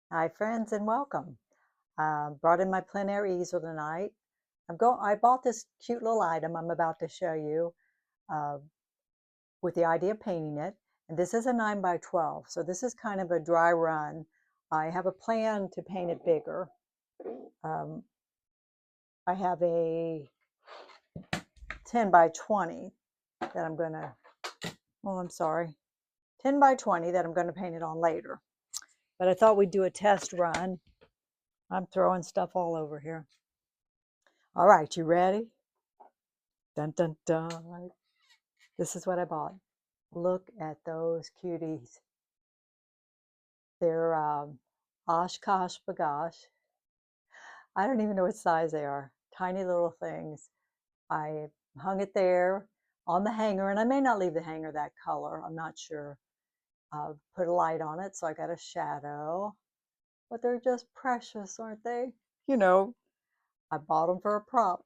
Hi, friends, and welcome. Brought in my plein air easel tonight. I bought this cute little item I'm about to show you uh, with the idea of painting it. And this is a 9 by 12, so this is kind of a dry run. I have a plan to paint it bigger. Um, I have a 10 by 20 that I'm going to, oh, I'm sorry, 10 by 20 that I'm going to paint it on later. But I thought we'd do a test run. I'm throwing stuff all over here. All right, you ready? Dun dun dun. This is what I bought. Look at those cuties. They're Oshkosh Bagosh. I don't even know what size they are. Tiny little things. I hung it there on the hanger, and I may not leave the hanger that color. I'm not sure. Put a light on it, so I got a shadow. But they're just precious, aren't they? You know, I bought them for a prop.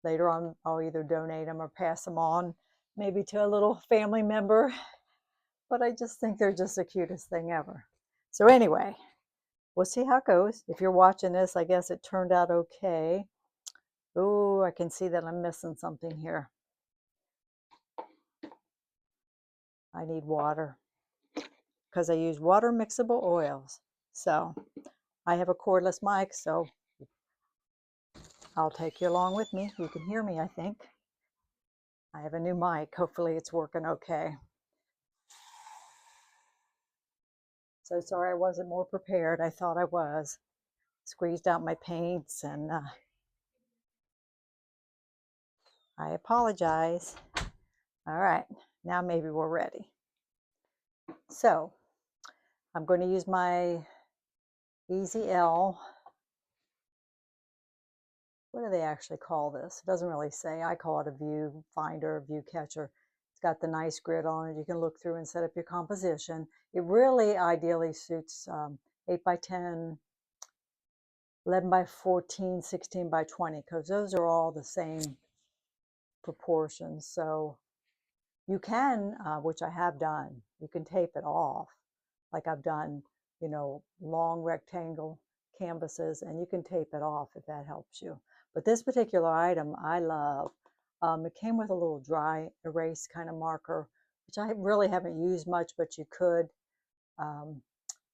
Later on, I'll either donate them or pass them on, maybe to a little family member. But I just think they're just the cutest thing ever. So anyway, we'll see how it goes. If you're watching this, I guess it turned out okay. Oh, I can see that I'm missing something here. I need water because I use water mixable oils. So I have a cordless mic, so I'll take you along with me. You can hear me, I think. I have a new mic. Hopefully it's working okay. So sorry I wasn't more prepared. I thought I was. Squeezed out my paints and I apologize. All right, now maybe we're ready. So I'm going to use my Easy L. What do they actually call this? It doesn't really say. I call it a view finder, view catcher. It's got the nice grid on it. You can look through and set up your composition. It really ideally suits 8 by 10, 11 by 14, 16 by 20, because those are all the same proportions. So you can, which I have done, you can tape it off. Like I've done, long rectangle canvases, and you can tape it off if that helps you. But this particular item I love. It came with a little dry erase kind of marker, which I really haven't used much, but you could. Um,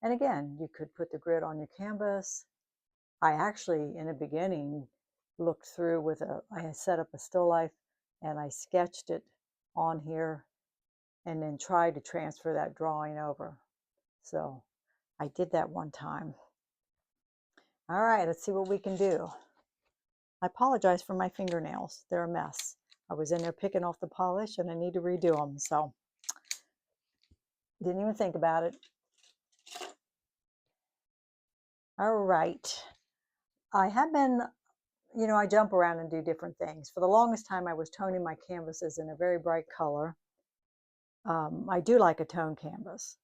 and again, you could put the grid on your canvas. I actually, in the beginning, looked through I set up a still life and I sketched it on here and then tried to transfer that drawing over. So I did that one time. All right, let's see what we can do. I apologize for my fingernails. They're a mess. I was in there picking off the polish and I need to redo them. So didn't even think about it. All right. I have been, I jump around and do different things. For the longest time, I was toning my canvases in a very bright color. I do like a tone canvas,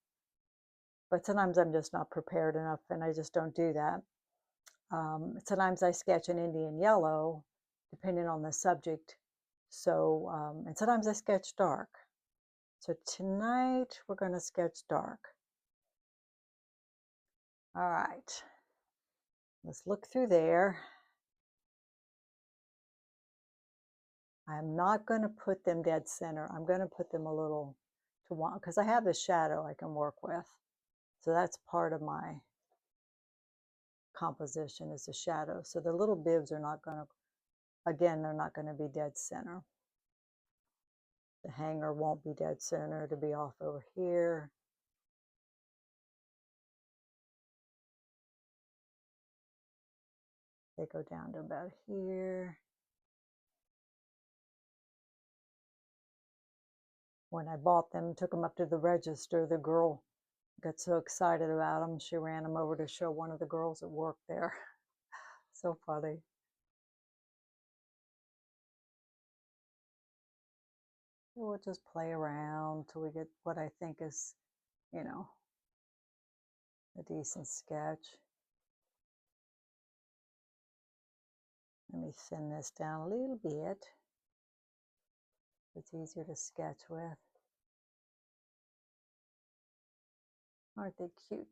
but sometimes I'm just not prepared enough and I just don't do that. Sometimes I sketch an Indian yellow, depending on the subject. So, and sometimes I sketch dark. So tonight we're going to sketch dark. All right, let's look through there. I'm not going to put them dead center. I'm going to put them a little to one because I have the shadow I can work with. So that's part of my composition is the shadow. So the little bibs are not going to, again, they're not going to be dead center. The hanger won't be dead center to be off over here. They go down to about here. When I bought them, took them up to the register, the girl got so excited about them, she ran them over to show one of the girls that worked there. So funny. We'll just play around till we get what I think is, you know, a decent sketch. Let me thin this down a little bit. It's easier to sketch with. Aren't they cute?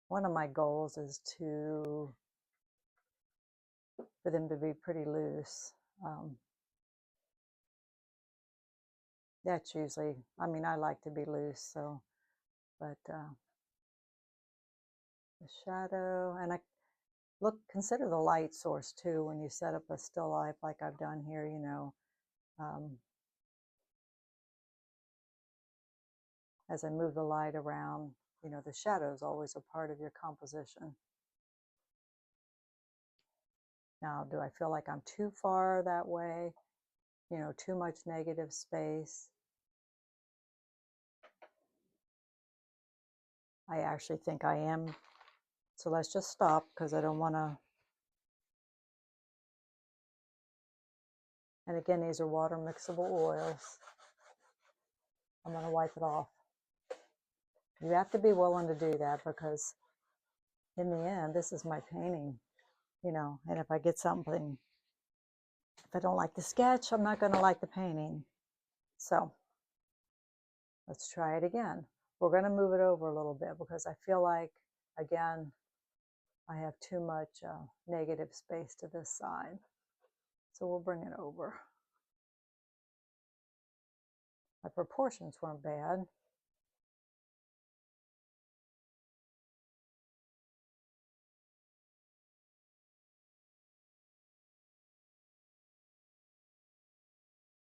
one of my goals is for them to be pretty loose. That's usually, I mean, I like to be loose, so, but the shadow, and consider the light source too when you set up a still life like I've done here, you know. As I move the light around, you know, the shadow is always a part of your composition. Now, do I feel like I'm too far that way? You know, too much negative space? I actually think I am. So let's just stop because I don't want to. And again, these are water mixable oils. I'm going to wipe it off. You have to be willing to do that because in the end, this is my painting, you know, and if I get something, if I don't like the sketch, I'm not going to like the painting. So let's try it again. We're going to move it over a little bit because I feel like, again, I have too much negative space to this side. So we'll bring it over. My proportions weren't bad.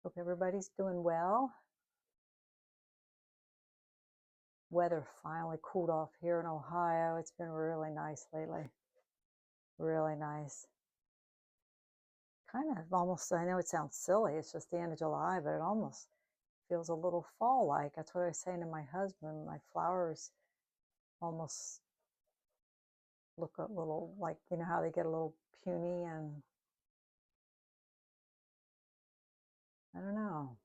Hope everybody's doing well. Weather finally cooled off here in Ohio. It's been really nice lately. Really nice. Kind of almost, I know it sounds silly, it's just the end of July, but it almost feels a little fall-like. That's what I was saying to my husband. My flowers almost look a little like, you know how they get a little puny, and I don't know.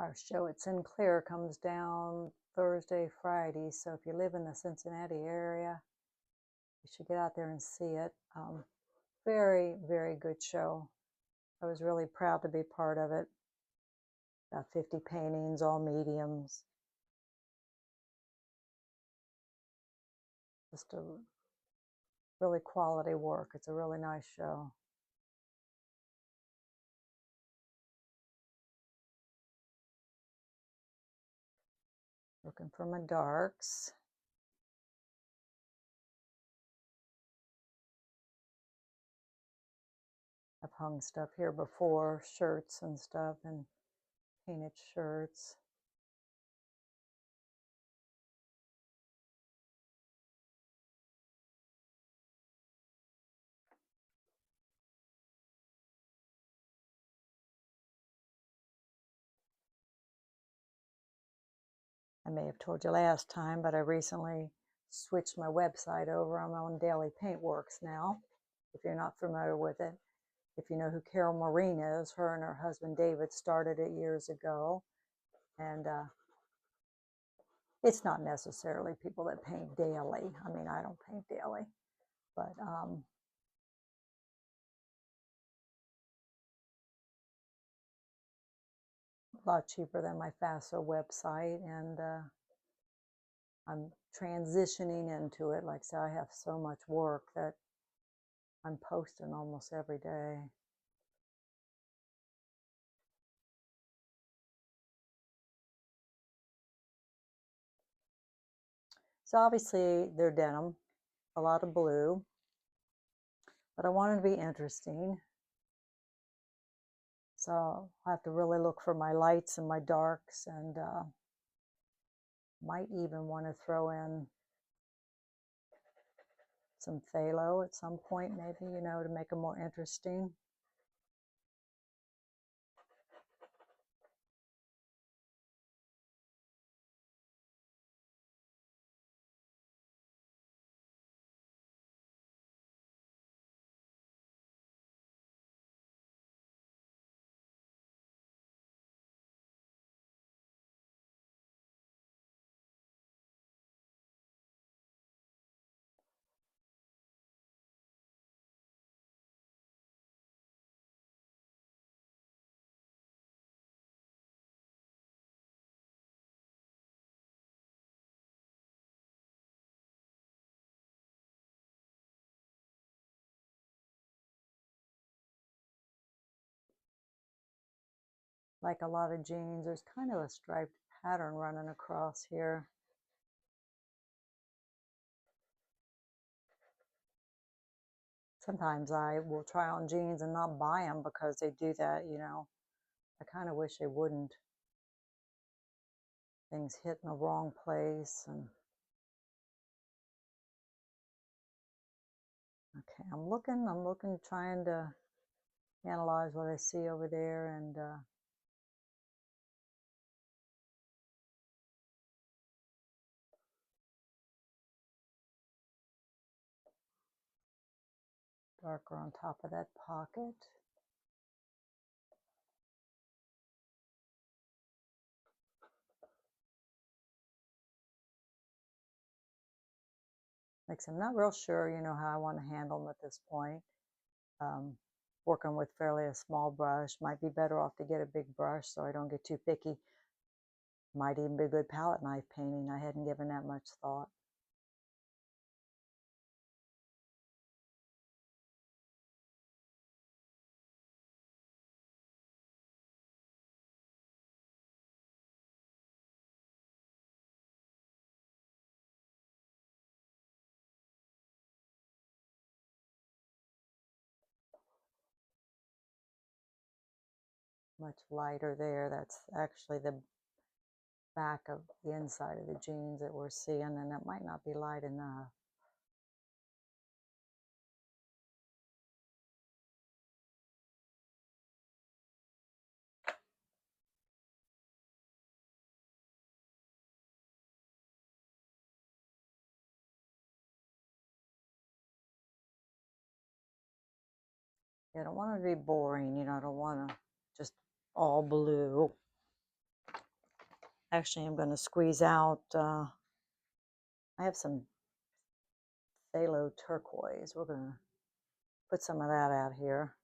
Our show at Sinclair comes down Thursday, Friday, so if you live in the Cincinnati area, you should get out there and see it. Very, very good show. I was really proud to be part of it. About 50 paintings, all mediums. Just a really quality work. It's a really nice show. Looking for my darks. I've hung stuff here before, shirts and stuff, and painted shirts. I may have told you last time, but I recently switched my website over. I'm on Daily Paintworks now, if you're not familiar with it. If you know who Carol Maureen is, her and her husband David started it years ago. And it's not necessarily people that paint daily. I mean, I don't paint daily, but a lot cheaper than my FASO website. And I'm transitioning into it. Like I say, I have so much work that I'm posting almost every day. So obviously they're denim, a lot of blue, but I wanted to be interesting. So I have to really look for my lights and my darks, and might even want to throw in some phthalo at some point, maybe, you know, to make them more interesting. Like a lot of jeans, there's kind of a striped pattern running across here. Sometimes I will try on jeans and not buy them because they do that, you know. I kind of wish they wouldn't. Things hit in the wrong place. And okay, I'm looking, trying to analyze what I see over there. And darker on top of that pocket. I'm not real sure, you know, how I want to handle them at this point. Um, Working with fairly a small brush, might be better off to get a big brush so I don't get too picky. Might even be a good palette knife painting. I hadn't given that much thought. Much lighter there. That's actually the back of the inside of the jeans that we're seeing, and that might not be light enough. I don't want it to be boring, you know, I don't want to just all blue. Actually, I'm going to squeeze out, I have some phthalo turquoise. We're going to put some of that out here.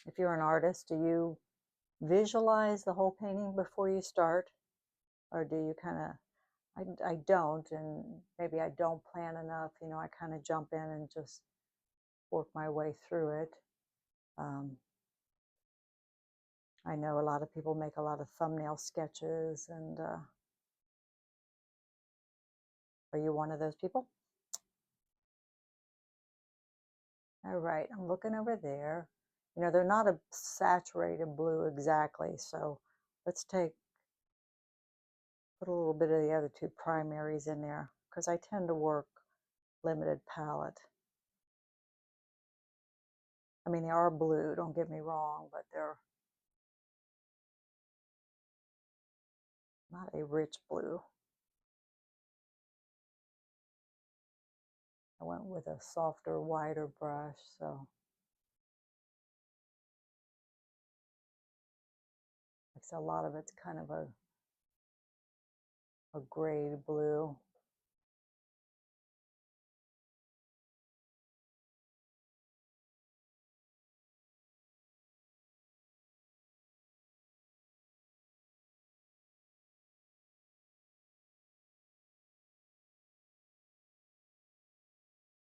If you're an artist, do you visualize the whole painting before you start? Or do you kind of, I don't, and maybe I don't plan enough, you know, I kind of jump in and just work my way through it. I know a lot of people make a lot of thumbnail sketches, and are you one of those people? All right, I'm looking over there. You know, they're not a saturated blue exactly, so let's put a little bit of the other two primaries in there because I tend to work limited palette. I mean, they are blue, don't get me wrong, but they're not a rich blue. I went with a softer, wider brush, so a lot of it's kind of a gray blue.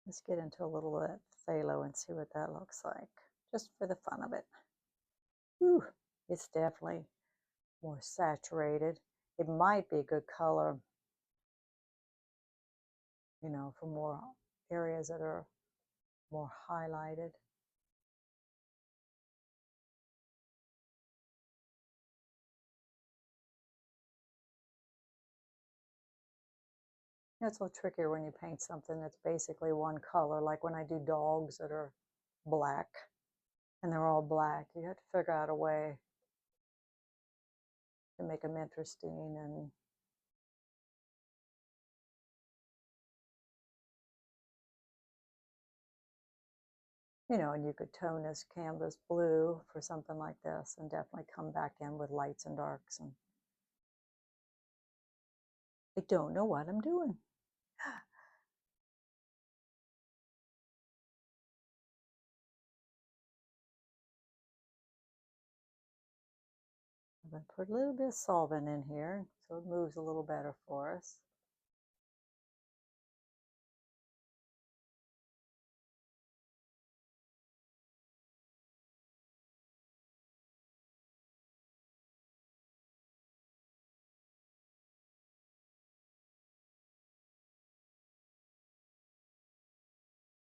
Let's get into a little of that phthalo and see what that looks like, just for the fun of it. Whew, it's definitely more saturated. It might be a good color, you know, for more areas that are more highlighted. It's a little trickier when you paint something that's basically one color, like when I do dogs that are black and they're all black. You have to figure out a way to make them interesting, and you know, and you could tone this canvas blue for something like this and definitely come back in with lights and darks. And I don't know what I'm doing. solvent. Put a little bit of solvent in here so it moves a little better for us.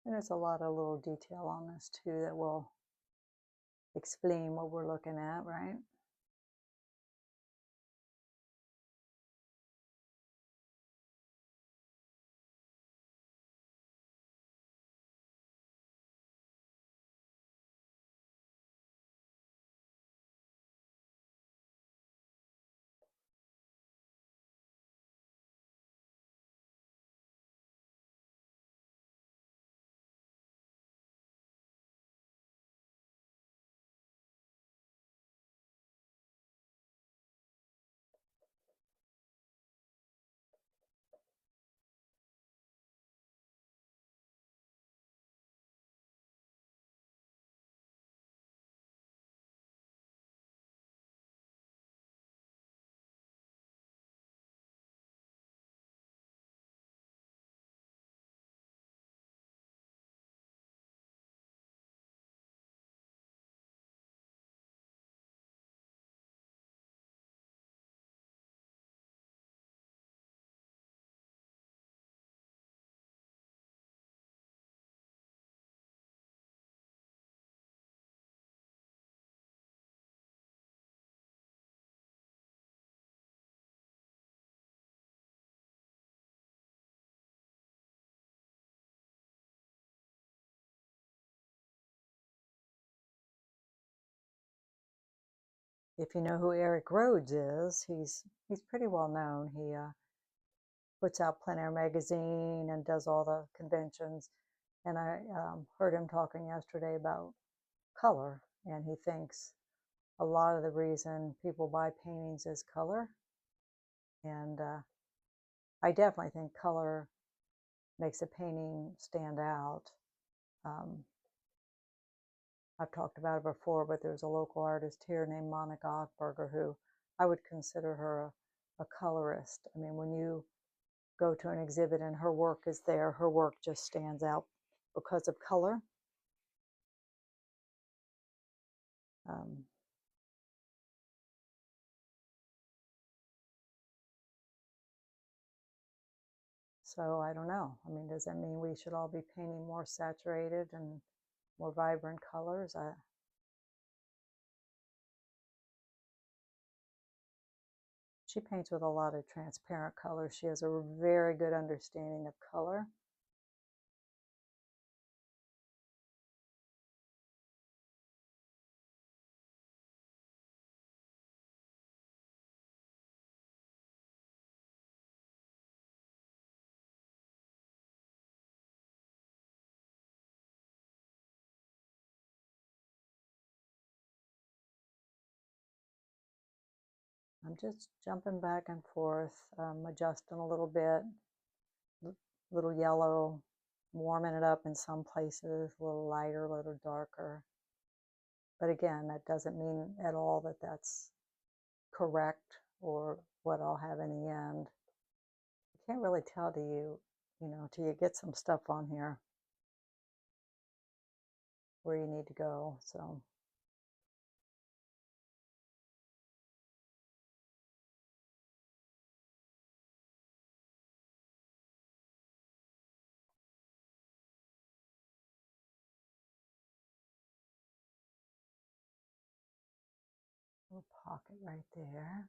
And there's a lot of little detail on this too that will explain what we're looking at, right? If you know who Eric Rhodes is, he's pretty well known. He puts out Plein Air magazine and does all the conventions. And I heard him talking yesterday about color, and he thinks a lot of the reason people buy paintings is color. And I definitely think color makes a painting stand out. Um, I've talked about it before, but there's a local artist here named Monica Ochberger who I would consider her a colorist. I mean, when you go to an exhibit and her work is there, her work just stands out because of color. Um, so I don't know. I mean, does that mean we should all be painting more saturated and more vibrant colors? She paints with a lot of transparent colors. She has a very good understanding of color. I'm just jumping back and forth, adjusting a little bit, little yellow, warming it up in some places, a little lighter, a little darker. But again, that doesn't mean at all that that's correct or what I'll have in the end. I can't really tell to you, till you get some stuff on here where you need to go. So little pocket right there.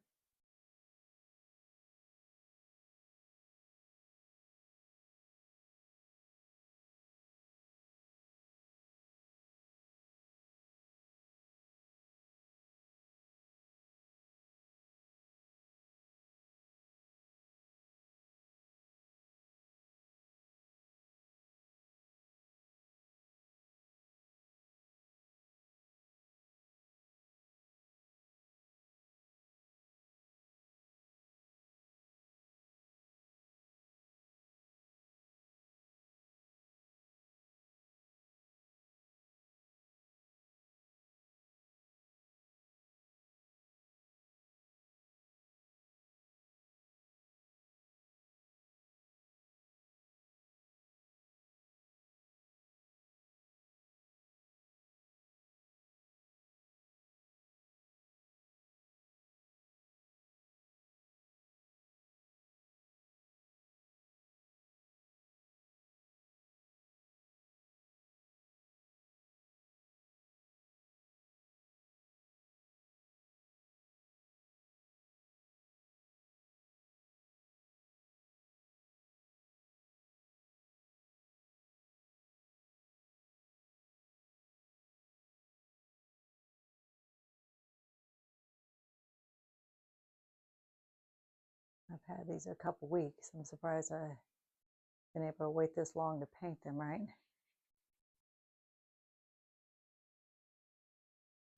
I've had these a couple weeks. I'm surprised I've been able to wait this long to paint them, right?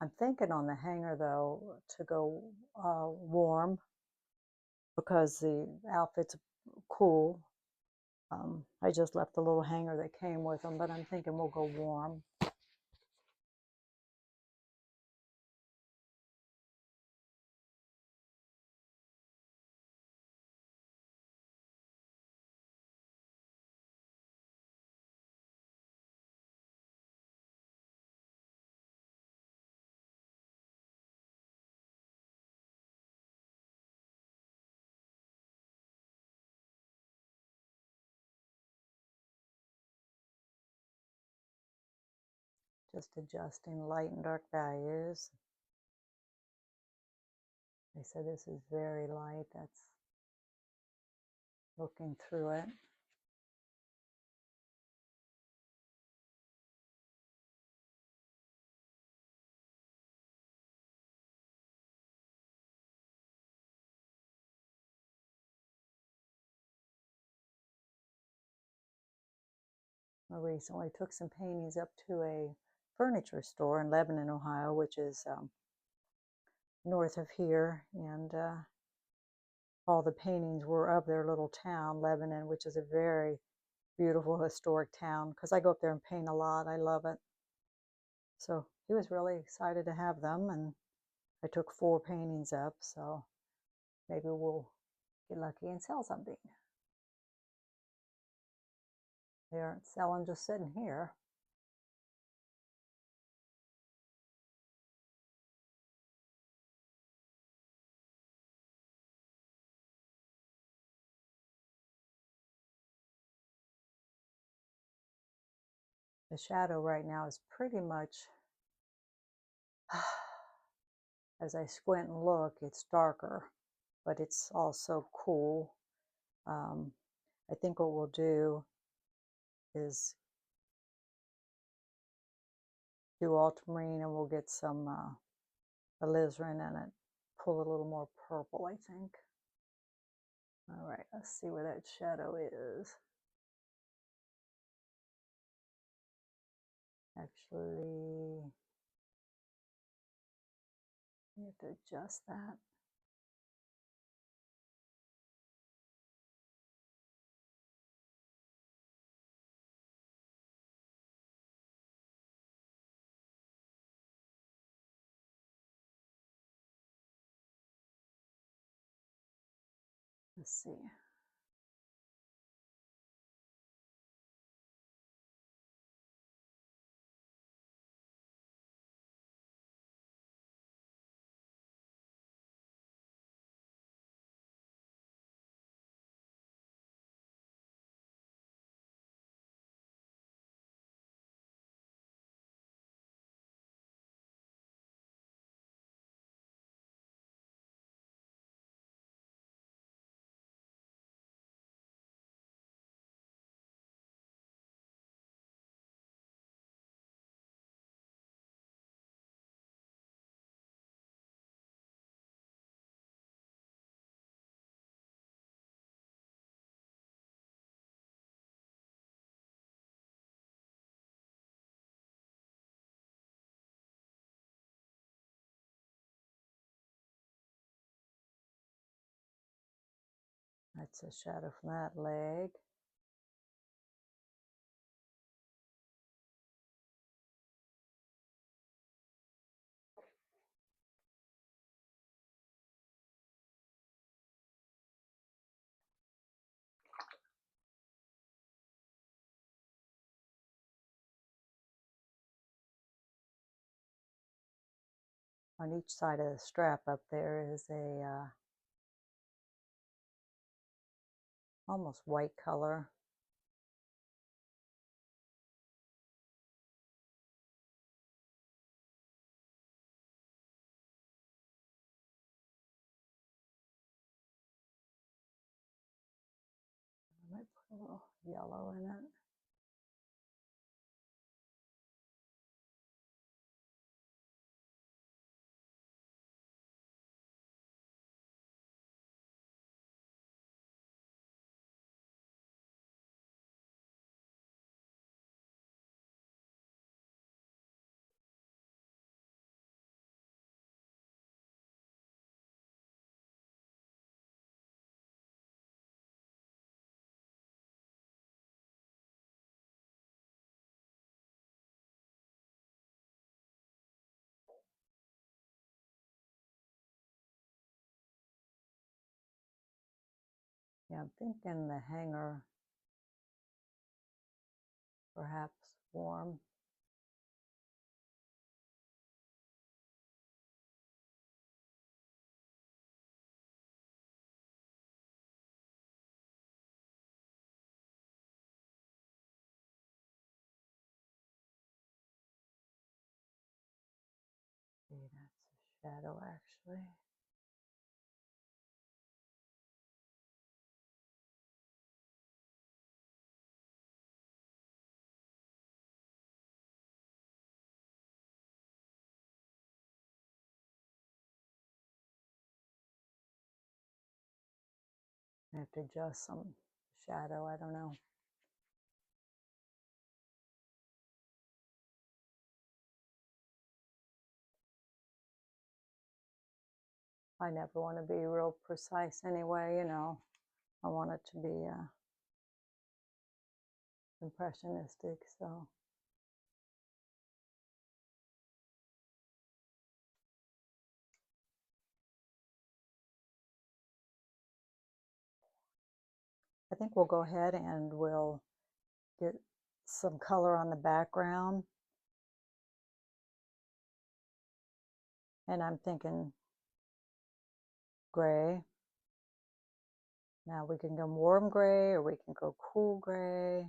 I'm thinking on the hanger, though, to go warm because the outfit's cool. I just left the little hanger that came with them, but I'm thinking we'll go warm. Just adjusting light and dark values. They said this is very light. That's looking through it. I recently took some paintings up to a furniture store in Lebanon, Ohio, which is north of here, and all the paintings were of their little town, Lebanon, which is a very beautiful historic town because I go up there and paint a lot. I love it. So he was really excited to have them, and I took 4 paintings up, so maybe we'll get lucky and sell something. They aren't selling just sitting here. The shadow right now is pretty much, as I squint and look, it's darker, but it's also cool. I think what we'll do is do ultramarine and we'll get some alizarin in it. Pull a little more purple, I think. All right, let's see where that shadow is. Actually, you have to adjust that. Let's see. That's a shadow from that leg. On each side of the strap up there is a almost white color. I might put a little yellow in it. Yeah, I'm thinking the hanger, perhaps warm. See, that's a shadow actually. I have to adjust some shadow, I don't know. I never want to be real precise anyway, you know. I want it to be impressionistic, so. I think we'll go ahead and we'll get some color on the background. And I'm thinking gray. Now we can go warm gray or we can go cool gray.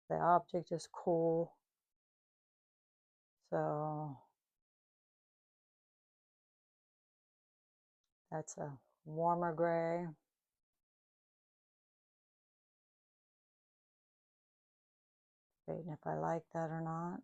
The object is cool. So that's a warmer gray. Debating if I like that or not.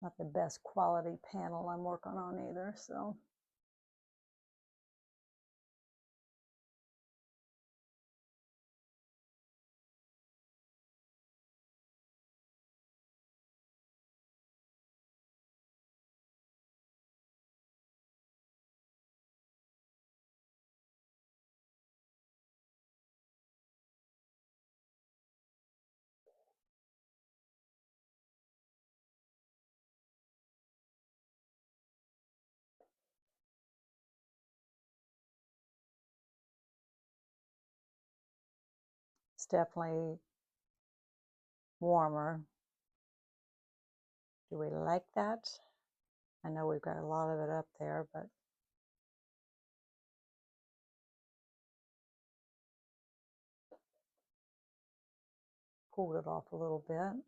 Not the best quality panel I'm working on either, so. It's definitely warmer. Do we like that? I know we've got a lot of it up there, but pulled it off a little bit.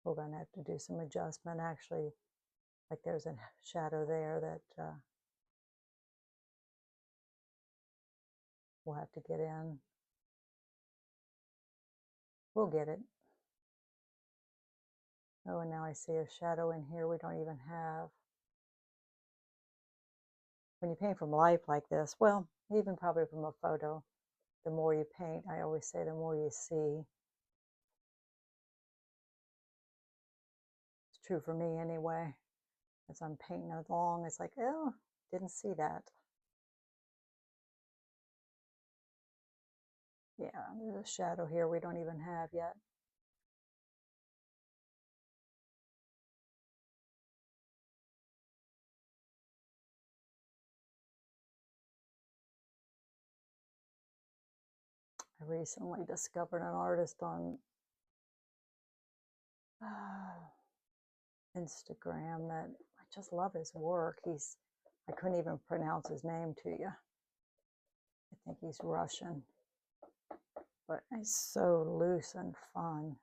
We're going to have to do some adjustment. Actually, like there's a shadow there that we'll have to get in. We'll get it. Oh, and now I see a shadow in here we don't even have. When you paint from life like this, well, even probably from a photo, the more you paint, I always say, the more you see. It's true for me anyway. As I'm painting along, it's like, oh, didn't see that. Yeah, there's a shadow here we don't even have yet. I recently discovered an artist on Instagram that I just love his work. He's I couldn't even pronounce his name to you. I think he's Russian, but he's so loose and fun.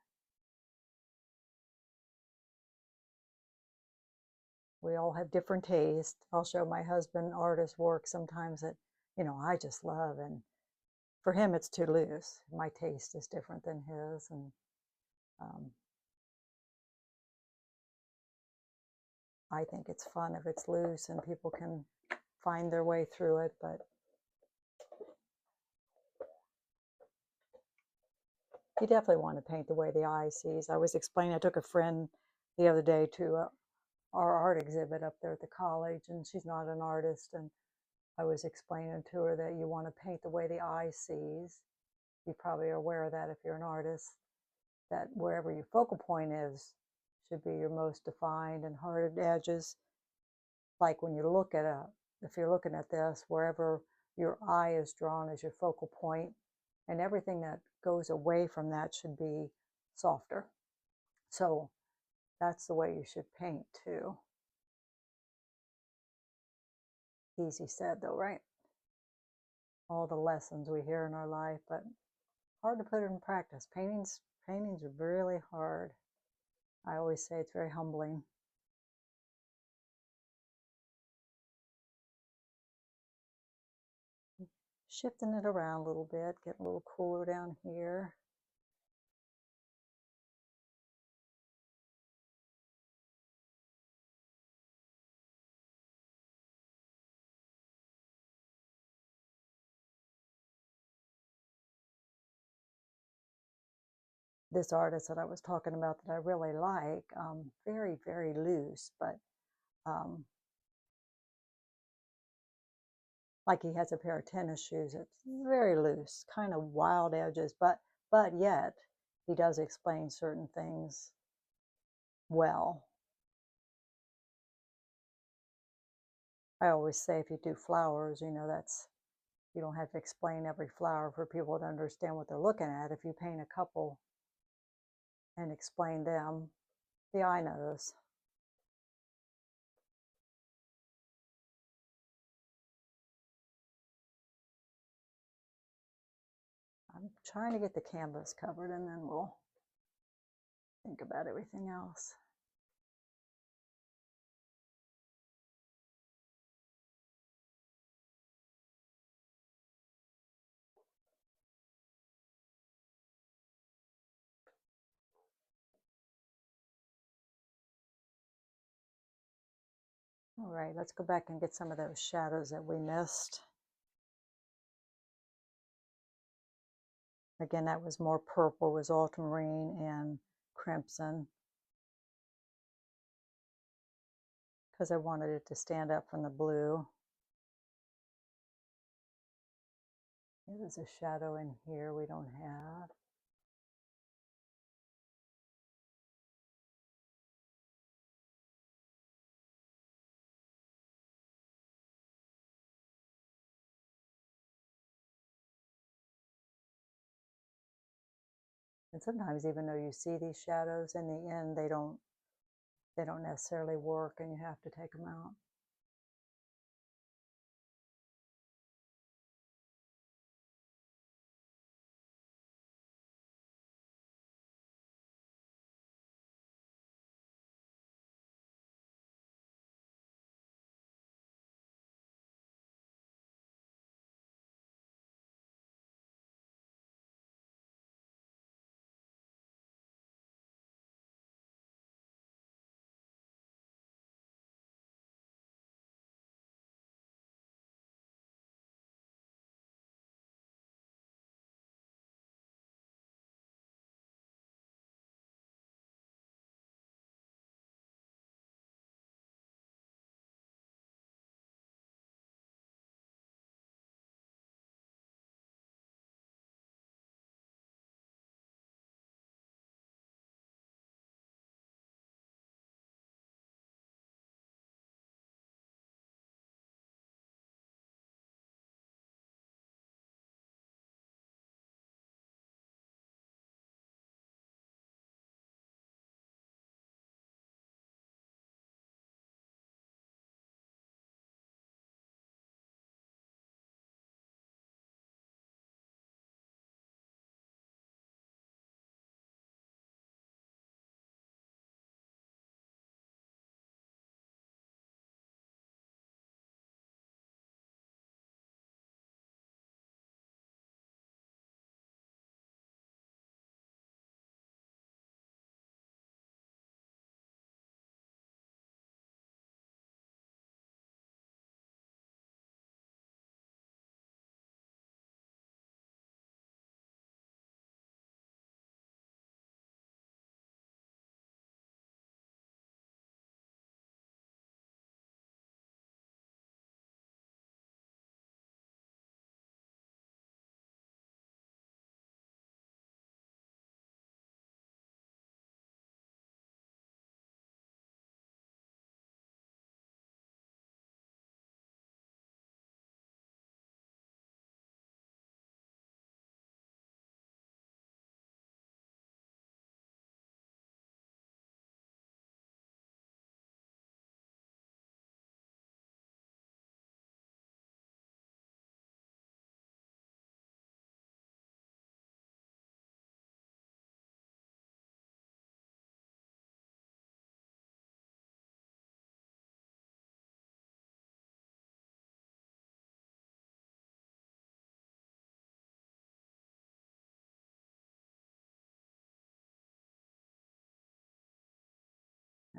We all have different tastes. I'll show my husband artist work sometimes that, I just love, and for him it's too loose. My taste is different than his, and um, I think it's fun if it's loose and people can find their way through it, but you definitely want to paint the way the eye sees. I was explaining, I took a friend the other day to our art exhibit up there at the college, and she's not an artist, and I was explaining to her that you want to paint the way the eye sees. You probably are aware of that if you're an artist, that wherever your focal point is should be your most defined and hard edges. Like when you look at if you're looking at this, wherever your eye is drawn as your focal point, and everything that goes away from that should be softer. So that's the way you should paint too. Easy said though, right? All the lessons we hear in our life, but hard to put it in practice. Paintings are really hard. I always say it's very humbling. Shifting it around a little bit, getting a little cooler down here. This artist that I was talking about that I really like, very, very loose, but um, like he has a pair of tennis shoes. It's very loose, kind of wild edges, but yet he does explain certain things well. I always say if you do flowers, that's you don't have to explain every flower for people to understand what they're looking at. If you paint a couple and explain them, the eye knows. I'm trying to get the canvas covered, and then we'll think about everything else. All right, let's go back and get some of those shadows that we missed. Again, that was more purple, was ultramarine and crimson, because I wanted it to stand up from the blue. There's a shadow in here we don't have. And sometimes even though you see these shadows, in the end they don't necessarily work, and you have to take them out.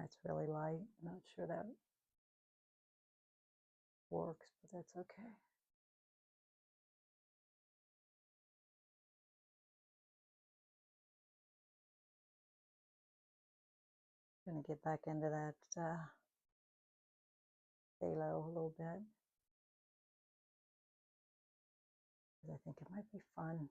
That's really light. Not sure that works, but that's okay. Gonna get back into that halo a little bit, because I think it might be fun.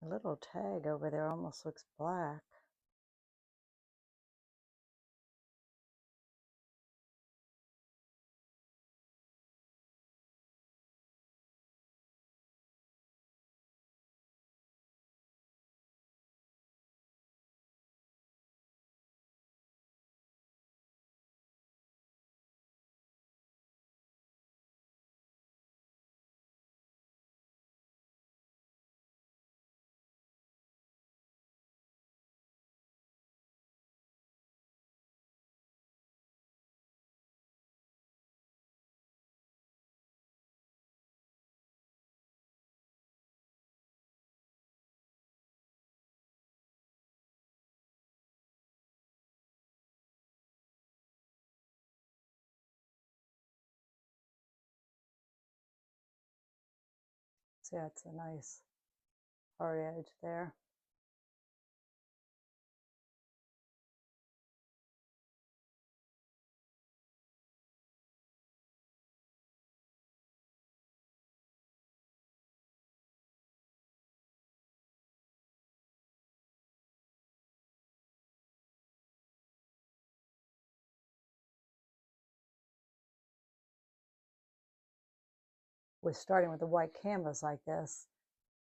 The little tag over there almost looks black. See, that's a nice hard edge there. With starting with a white canvas like this,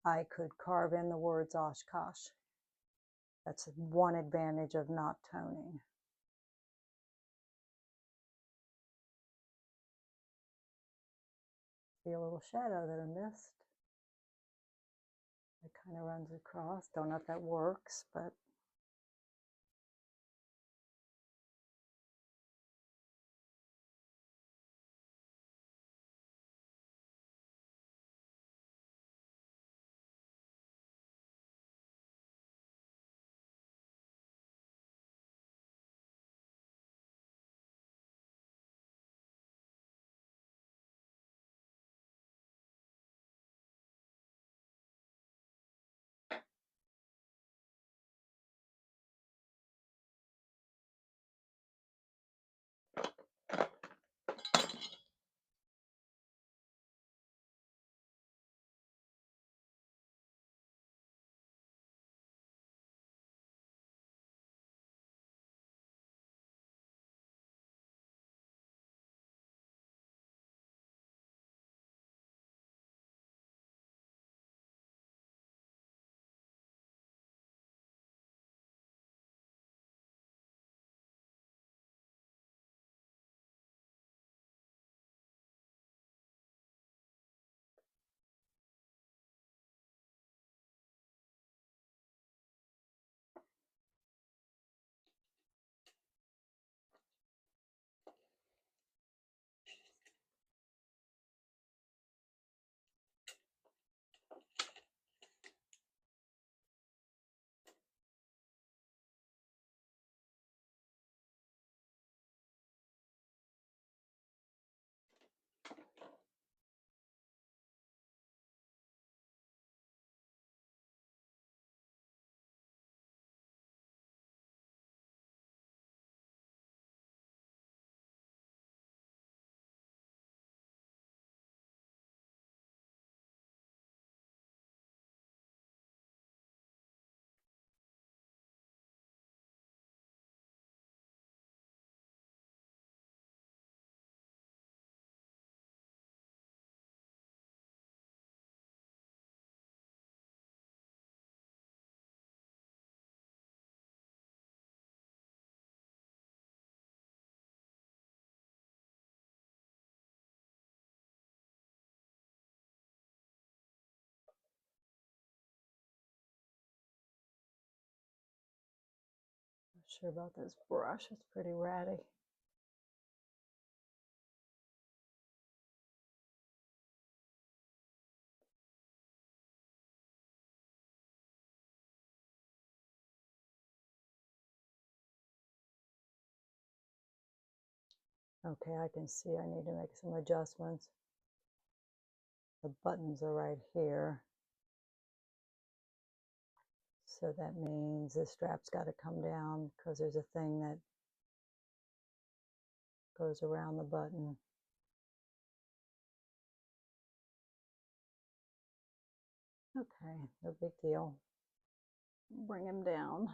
I could carve in the words Oshkosh. That's one advantage of not toning. See a little shadow that I missed. It kind of runs across. Don't know if that works, but Sure about this brush, it's pretty ratty. Okay, I can see I need to make some adjustments. The buttons are right here. So that means this strap's got to come down because there's a thing that goes around the button. Okay, no big deal. Bring him down.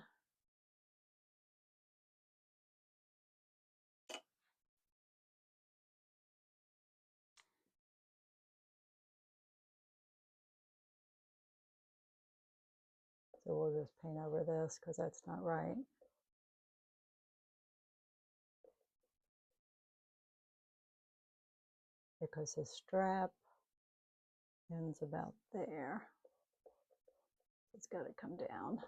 So we'll just paint over this because that's not right. Because the strap ends about there. It's got to come down.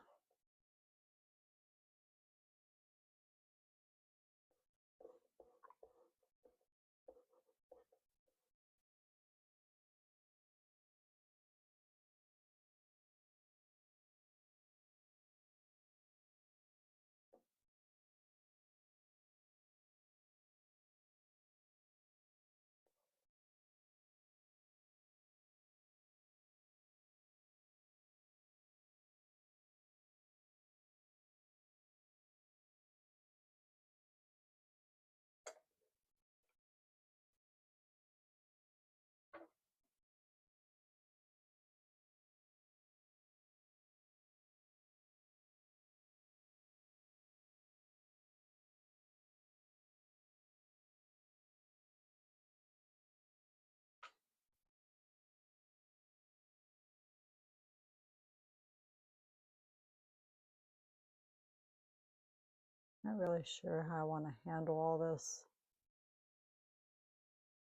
Not really sure how I want to handle all this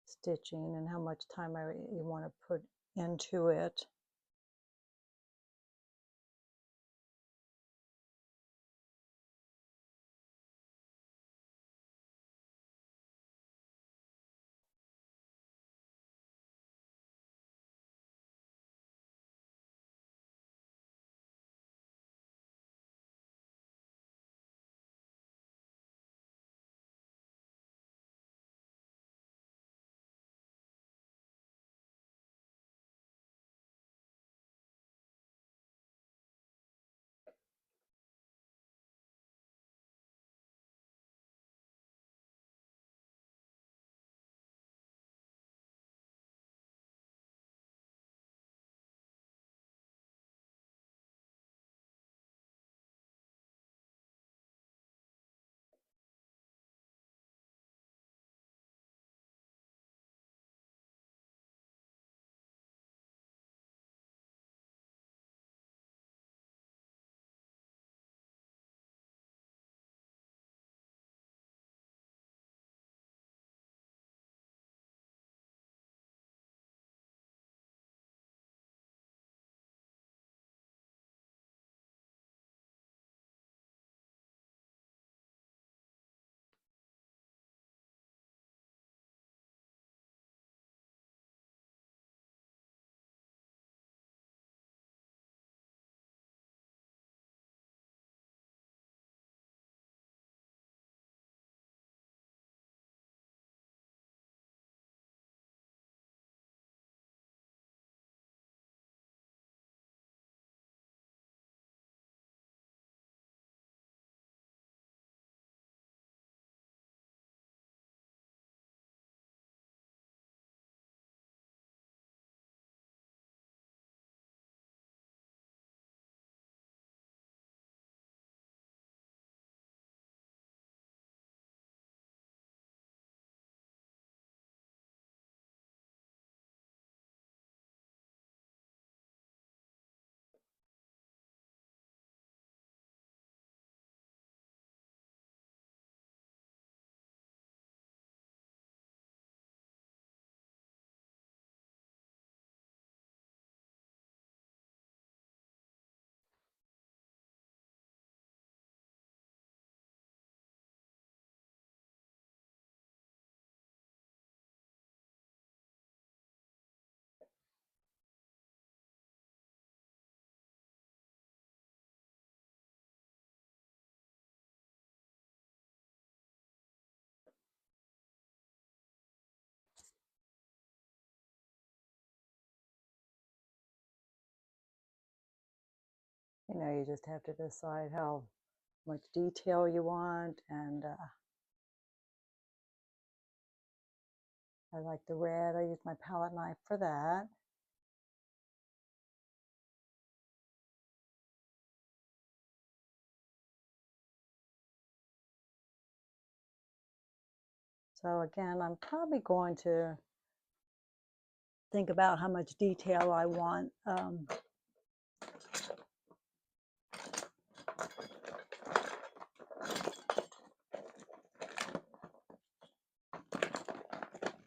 stitching and how much time you want to put into it. know, you just have to decide how much detail you want, and I like the red. I use my palette knife for that. So again, I'm probably going to think about how much detail I want.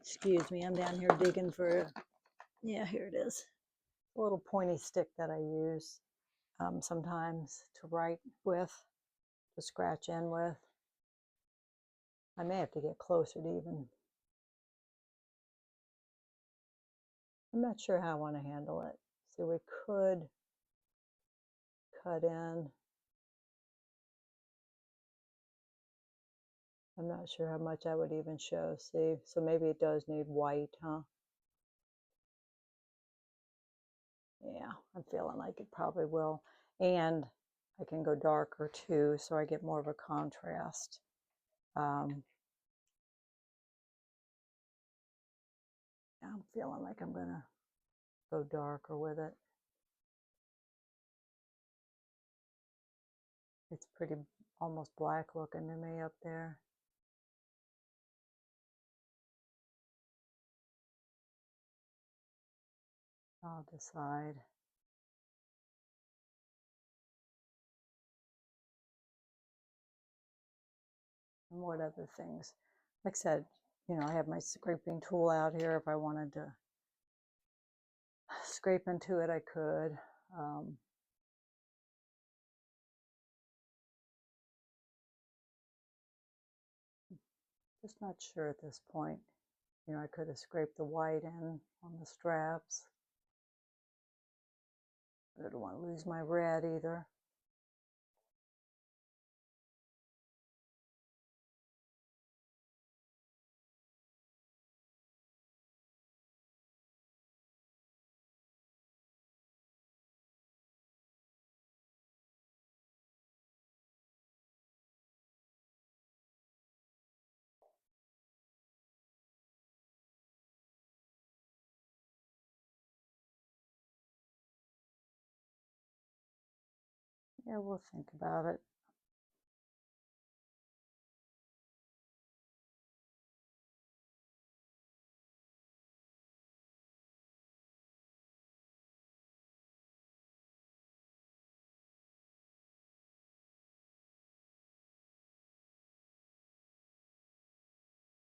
Excuse me, I'm down here digging for, yeah, here it is. A little pointy stick that I use sometimes to write with, to scratch in with. I may have to get closer to even. I'm not sure how I want to handle it. So we could cut in. I'm not sure how much I would even show. See, so maybe it does need white, huh? Yeah, I'm feeling like it probably will. And I can go darker too, so I get more of a contrast. I'm feeling like I'm gonna go darker with it. It's pretty almost black looking to me up there. I'll decide. And what other things? Like I said, you know, I have my scraping tool out here. If I wanted to scrape into it, I could. Just not sure at this point. You know, I could have scraped the white in on the straps. I don't want to lose my red either. Yeah, we'll think about it.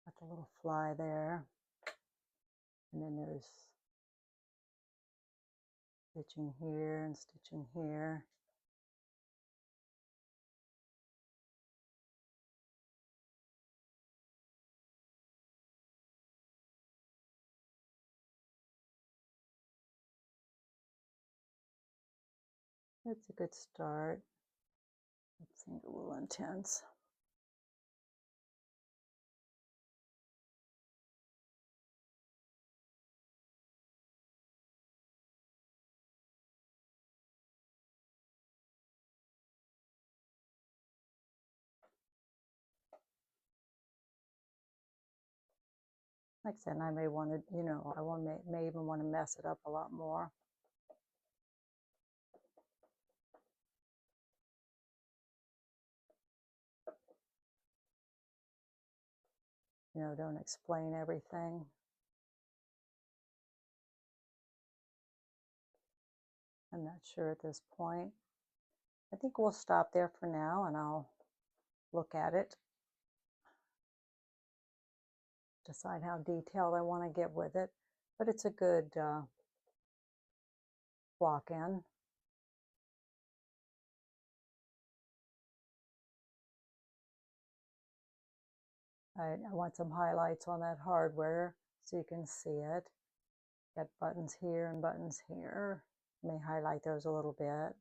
Got the little fly there. And then there's stitching here and stitching here. That's a good start. It seems a little intense. Like I said, I may want to, you know, may even want to mess it up a lot more. You know, don't explain everything. I'm not sure at this point. I think we'll stop there for now and I'll look at it, decide how detailed I want to get with it. But it's a good walk-in. I want some highlights on that hardware so you can see it. Got buttons here and buttons here. May highlight those a little bit.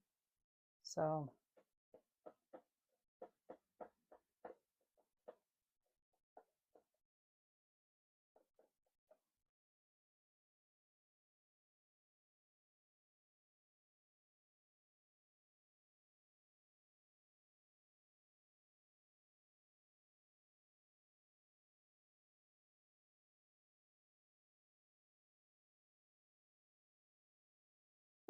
So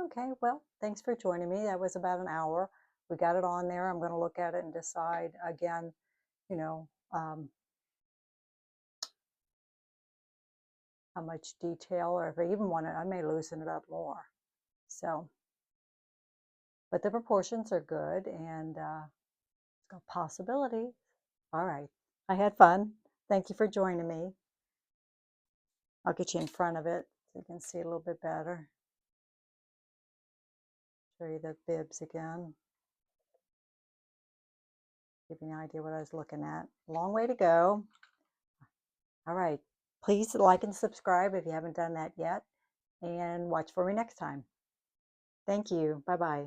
Okay, well, thanks for joining me. That was about an hour. We got it on there. I'm going to look at it and decide again, you know, how much detail, or if I even want to, I may loosen it up more. So, but the proportions are good, and it's got possibilities. All right. I had fun. Thank you for joining me. I'll get you in front of it so you can see a little bit better. Show you the bibs again. Give you an idea what I was looking at. Long way to go. All right. Please like and subscribe if you haven't done that yet, and watch for me next time. Thank you. Bye-bye.